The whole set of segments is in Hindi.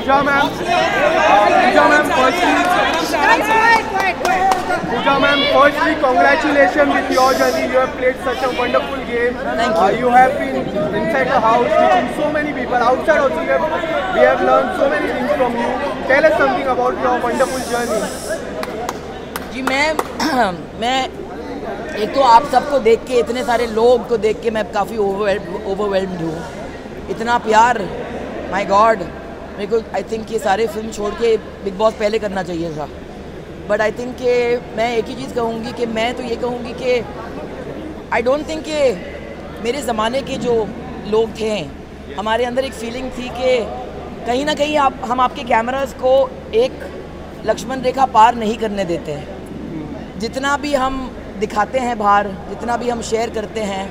Pooja ma'am, firstly, congratulations with your journey. You have played such a wonderful game. Thank you. You have been inside the house, teaching so many people. Outside also, we have learned so many things from you. Tell us something about your wonderful journey. जी मैं एक तो आप सबको देख के, इतने सारे लोग को देख के मैं काफ़ी ओवरवेल्म्ड हूँ. इतना प्यार, माय गॉड. मेरे को आई थिंक ये सारे फिल्म छोड़ के बिग बॉस पहले करना चाहिए था. बट आई थिंक कि मैं एक ही चीज़ कहूँगी कि मैं तो ये कहूँगी कि आई डोंट थिंक कि मेरे ज़माने के जो लोग थे, हमारे अंदर एक फीलिंग थी कि कहीं ना कहीं हम आपके कैमरास को एक लक्ष्मण रेखा पार नहीं करने देते हैं. जितना भी हम दिखाते हैं बाहर, जितना भी हम शेयर करते हैं,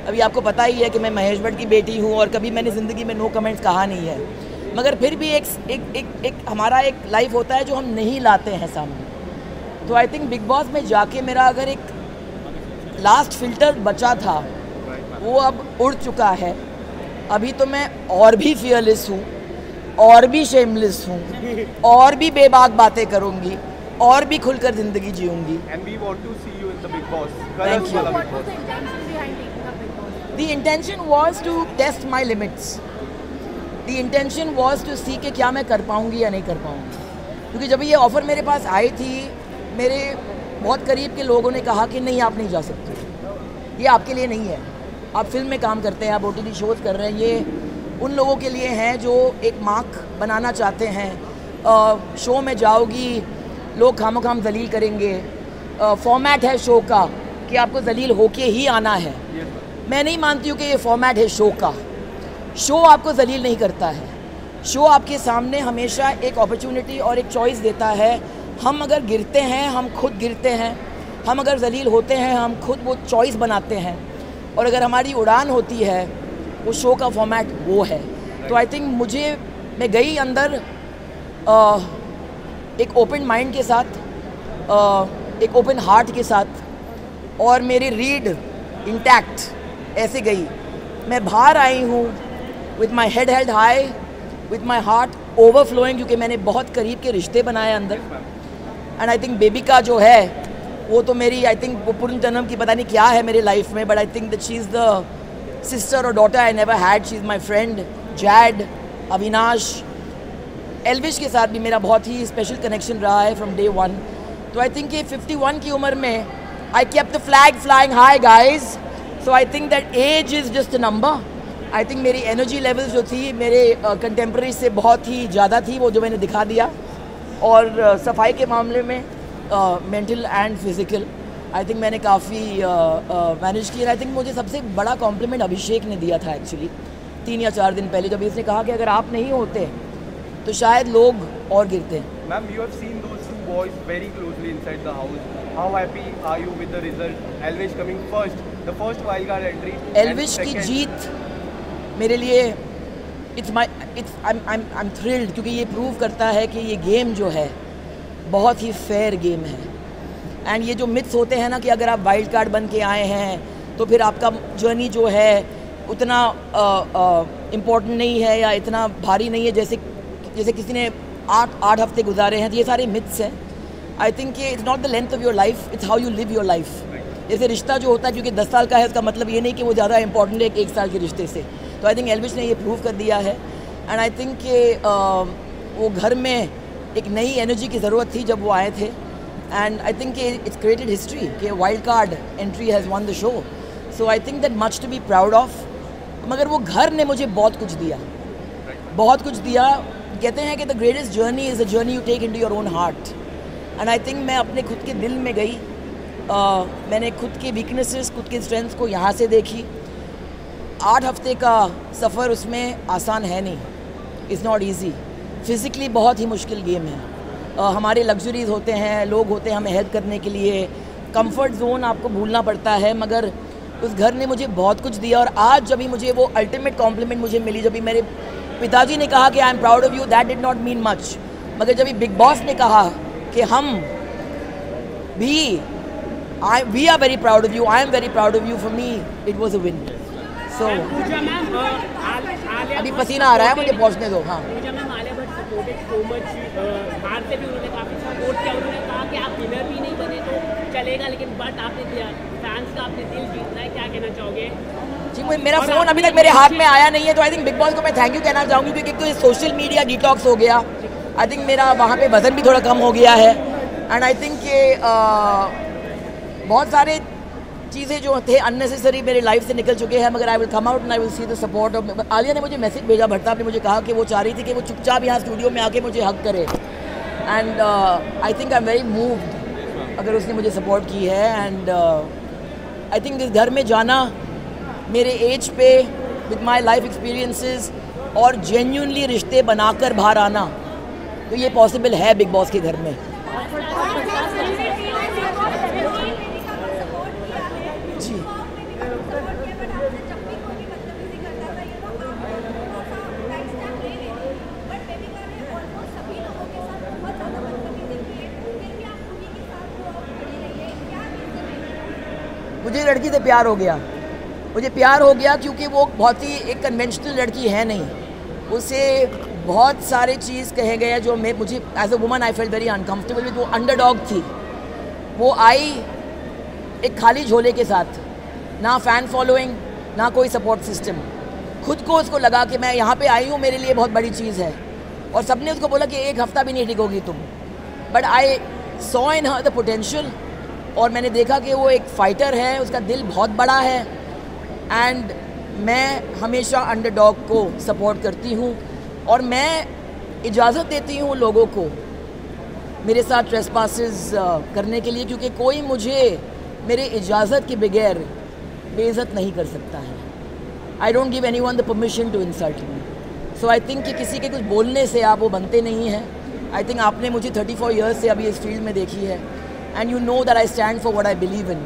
अभी आपको पता ही है कि मैं महेश भट्ट की बेटी हूँ और कभी मैंने ज़िंदगी में नो कमेंट्स कहा नहीं है. मगर फिर भी एक हमारा एक लाइफ होता है जो हम नहीं लाते हैं सामने. तो आई थिंक बिग बॉस में जाके मेरा अगर एक लास्ट फिल्टर बचा था वो अब उड़ चुका है. अभी तो मैं और भी फियरलेस हूँ, और भी शेमलेस हूँ, और भी बेबाक बातें करूँगी, और भी खुलकर ज़िंदगी जीऊँगी. And we want to see you in the Big Boss. Thank you. Big Boss. The intention was to test my limits. The intention was to see कि क्या मैं कर पाऊँगी या नहीं कर पाऊँगी. क्योंकि जब ये ऑफ़र मेरे पास आई थी, मेरे बहुत करीब के लोगों ने कहा कि नहीं, आप नहीं जा सकते, ये आपके लिए नहीं है. आप फिल्म में काम करते हैं, आप OTT शोज़ कर रहे हैं, ये उन लोगों के लिए हैं जो एक मार्क बनाना चाहते हैं. शो में जाओगी, लोग खामोखाम जलील करेंगे. फॉर्मेट है शो का कि आपको जलील होके ही आना है. मैं नहीं मानती हूँ कि ये फॉर्मेट है शो का. शो आपको जलील नहीं करता है. शो आपके सामने हमेशा एक अपॉर्चुनिटी और एक चॉइस देता है. हम अगर गिरते हैं, हम खुद गिरते हैं. हम अगर जलील होते हैं, हम खुद वो चॉइस बनाते हैं. और अगर हमारी उड़ान होती है, वो शो का फॉर्मेट वो है. तो आई थिंक मैं गई अंदर एक ओपन माइंड के साथ, एक ओपन हार्ट के साथ, और मेरी रीड इंटैक्ट ऐसे गई. मैं बाहर आई हूँ with my head held high, with my heart overflowing, क्योंकि मैंने बहुत करीब के रिश्ते बनाए अंदर. एंड आई थिंक बेबी का जो है वो तो मेरी, आई थिंक वो पूर्ण जन्म की पता नहीं क्या है मेरे लाइफ में. But I think that she is the sister और daughter I never had. She is my friend. Jad, Avinash, Elvish के साथ भी मेरा बहुत ही स्पेशल कनेक्शन रहा है फ्रॉम डे वन. तो आई थिंक ये 51 की उम्र में I kept the flag flying high guys. So I think that age is just a number. I think मेरी एनर्जी लेवल्स जो थी मेरे कंटेम्प्रेरी से बहुत ही ज़्यादा थी, वो जो मैंने दिखा दिया. और सफाई के मामले में mental and physical I think मैंने काफ़ी मैनेज किया. आई थिंक मुझे सबसे बड़ा कॉम्प्लीमेंट अभिषेक ने दिया था एक्चुअली 3 या 4 दिन पहले, जब इसने कहा कि अगर आप नहीं होते तो शायद लोग और गिरते. Ma'am, you have seen those two boys very closely inside the house. How happy are you with the result? Elvish coming first, the first wildcard entry. Elvish की जीत मेरे लिए I'm thrilled, क्योंकि ये प्रूव करता है कि ये गेम जो है बहुत ही फेयर गेम है. एंड ये जो मिथ्स होते हैं ना कि अगर आप वाइल्ड कार्ड बन के आए हैं तो फिर आपका जर्नी जो है उतना इम्पोर्टेंट नहीं है या इतना भारी नहीं है जैसे किसी ने 8 हफ्ते गुजारे हैं. तो ये सारे मिथ्स हैं. आई think it's not the length of your life, it's how you live your life. जैसे रिश्ता जो होता है क्योंकि 10 साल का है, उसका मतलब ये नहीं कि वो ज़्यादा इंपॉर्टेंट है 1 साल के रिश्ते से. तो आई थिंक एल्विश ने ये प्रूव कर दिया है. एंड आई थिंक कि वो घर में एक नई एनर्जी की ज़रूरत थी जब वो आए थे. And I think it's created history कि wild card entry has won the show. So I think that much to be proud of. मगर वो घर ने मुझे बहुत कुछ दिया, बहुत कुछ दिया. कहते हैं कि the greatest journey is a journey you take into your own heart. And I think मैं अपने खुद के दिल में गई. मैंने खुद के वीकनेसेस, खुद के स्ट्रेंथ्स को यहाँ से देखी. 8 हफ्ते का सफ़र उसमें आसान है नहीं. It's not easy. फिज़िकली बहुत ही मुश्किल गेम है. हमारे लग्जरीज होते हैं, लोग होते हैं हमें हेल्प करने के लिए. कंफर्ट जोन आपको भूलना पड़ता है. मगर उस घर ने मुझे बहुत कुछ दिया. और आज जब भी मुझे वो अल्टीमेट कॉम्प्लीमेंट मुझे मिली, जब भी मेरे पिताजी ने कहा कि I am proud of you, that did not mean much. मगर जब भी बिग बॉस ने कहा कि हम भी we are very proud of you, I am very proud of you, for me it was a win. So अभी पसीना आ रहा है मुझे, पहुँचने दो. हाँ. मच सपोर्टेड, सो मच बाहर से भी उन्होंने काफ़ी सपोर्ट किया। उन्होंने कहा कि आप विनर भी नहीं बने तो चलेगा, लेकिन बट आपने फैंस का आपने दिल जीतना है, क्या कहना चाहोगे? जी, मेरा फ़ोन अभी तक मेरे हाथ में आया नहीं है, तो आई थिंक बिग बॉस को मैं थैंक यू कहना चाहूँगी, क्योंकि तो सोशल मीडिया डिटॉक्स हो गया। आई थिंक मेरा वहाँ पे वजन भी थोड़ा कम हो गया है, एंड आई थिंक कि बहुत सारे चीज़ें जो थे अननेसेसरी मेरे लाइफ से निकल चुके हैं, मगर I will come out and I will see the support of. Alia ने मुझे मैसेज भेजा, भट्टा ने मुझे कहा कि वो चाह रही थी कि वो चुपचाप यहाँ स्टूडियो में आके मुझे हक करे, and I think I am very moved अगर उसने मुझे सपोर्ट की है। एंड आई थिंक इस घर में जाना मेरे एज पे विद माई लाइफ एक्सपीरियंसेस और जेन्युइनली रिश्ते बनाकर बाहर आना, तो ये पॉसिबल है बिग बॉस के घर में। जी, मुझे लड़की से प्यार हो गया। मुझे प्यार हो गया क्योंकि वो बहुत ही एक कन्वेंशनल लड़की है नहीं, उसे बहुत सारे चीज़ कहे गए जो मुझे as a woman I felt very uncomfortable with. वो अंडरडॉग थी, वो आई एक खाली झोले के साथ, ना फ़ैन फॉलोइंग ना कोई सपोर्ट सिस्टम। खुद को उसको लगा कि मैं यहाँ पे आई हूँ, मेरे लिए बहुत बड़ी चीज़ है, और सबने उसको बोला कि एक हफ़्ता भी नहीं टिकोगी तुम, but I saw in her the potential, और मैंने देखा कि वो एक फ़ाइटर है, उसका दिल बहुत बड़ा है, एंड मैं हमेशा अंडरडॉग को सपोर्ट करती हूँ, और मैं इजाज़त देती हूँ लोगों को मेरे साथ ट्रेसपासेस करने के लिए, क्योंकि कोई मुझे मेरे इजाज़त के बगैर बेइज्जत नहीं कर सकता है। I don't give anyone the permission to insult me, so I think कि किसी के कुछ बोलने से आप वो बनते नहीं हैं। आई थिंक आपने मुझे 34 ईयर्स से अभी इस फील्ड में देखी है, and you know that I stand for what I believe in.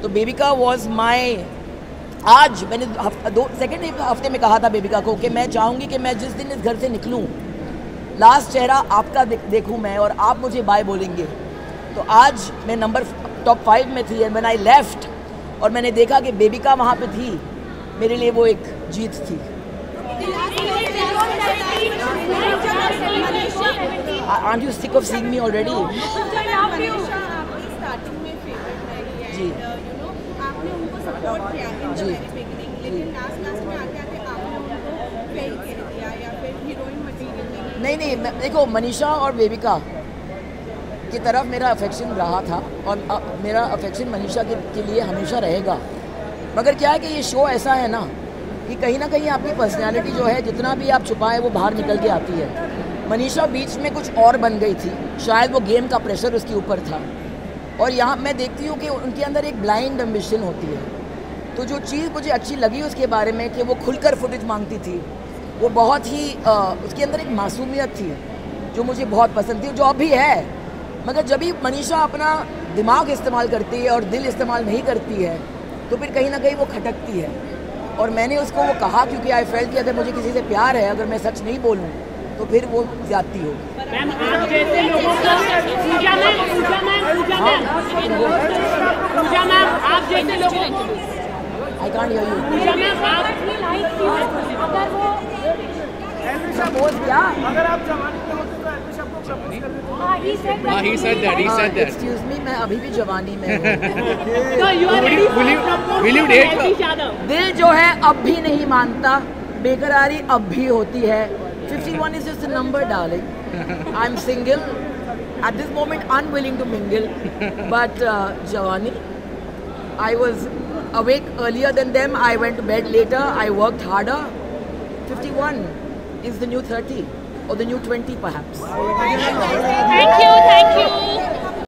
तो बेबिका वॉज माई, आज मैंने सेकेंड हफ्ते में कहा था बेबिका को कि मैं चाहूँगी कि मैं जिस दिन इस घर से निकलूँ, लास्ट चेहरा आपका देखूँ मैं, और आप मुझे बाय बोलेंगे। तो आज मैं नंबर टॉप 5 में थी, एंड व्हेन आई लेफ्ट और मैंने देखा कि बेबिका वहाँ पे थी, मेरे लिए वो एक जीत थी। Aren't you sick of seeing me already? जी, आपने उनको सपोर्ट किया जी, लेकिन लास्ट में आते आपने उनको फेल कर दिया या फिर हीरोइन मटेरियल नहीं, देखो मनीषा और बेबिका की तरफ मेरा अफेक्शन रहा था, और मेरा अफेक्शन मनीषा के लिए हमेशा रहेगा। मगर क्या है कि ये शो ऐसा है ना कि कहीं ना कहीं आपकी पर्सनैलिटी जो है, जितना भी आप छुपाएं वो बाहर निकल के आती है। मनीषा बीच में कुछ और बन गई थी, शायद वो गेम का प्रेशर उसके ऊपर था, और यहाँ मैं देखती हूँ कि उनके अंदर एक ब्लाइंड एम्बिशन होती है। तो जो चीज़ मुझे अच्छी लगी उसके बारे में कि वो खुलकर फुटेज मांगती थी, वो बहुत ही उसके अंदर एक मासूमियत थी जो मुझे बहुत पसंद थी, जो अब भी है। मगर जब भी मनीषा अपना दिमाग इस्तेमाल करती है और दिल इस्तेमाल नहीं करती है, तो फिर कहीं ना कहीं वो खटकती है। और मैंने उसको वो कहा, क्योंकि आई फेल्ट कि अगर मुझे किसी से प्यार है, अगर मैं सच नहीं बोलूँ तो फिर वो ज्यादती होगी। मैम आप जैसे लोगों को पूजा मैम आप जैसे लोगों को I can't hear you. Pooja ma'am आप अगर वो प्रपोज क्या? अगर आप जवानी में होते तो एल्विश आपको प्रपोज कर देते। he said that. Excuse me, मैं अभी भी जवानी में हूँ। तो you are ready will you date her? दिल जो है अब भी नहीं मानता, बेकरारी अब भी होती है। 51 is just a number, darling. I'm single at this moment, unwilling to mingle, but Jawani, I was awake earlier than them. I went to bed later. I worked harder. 51 is the new 30 or the new 20 perhaps. Thank you.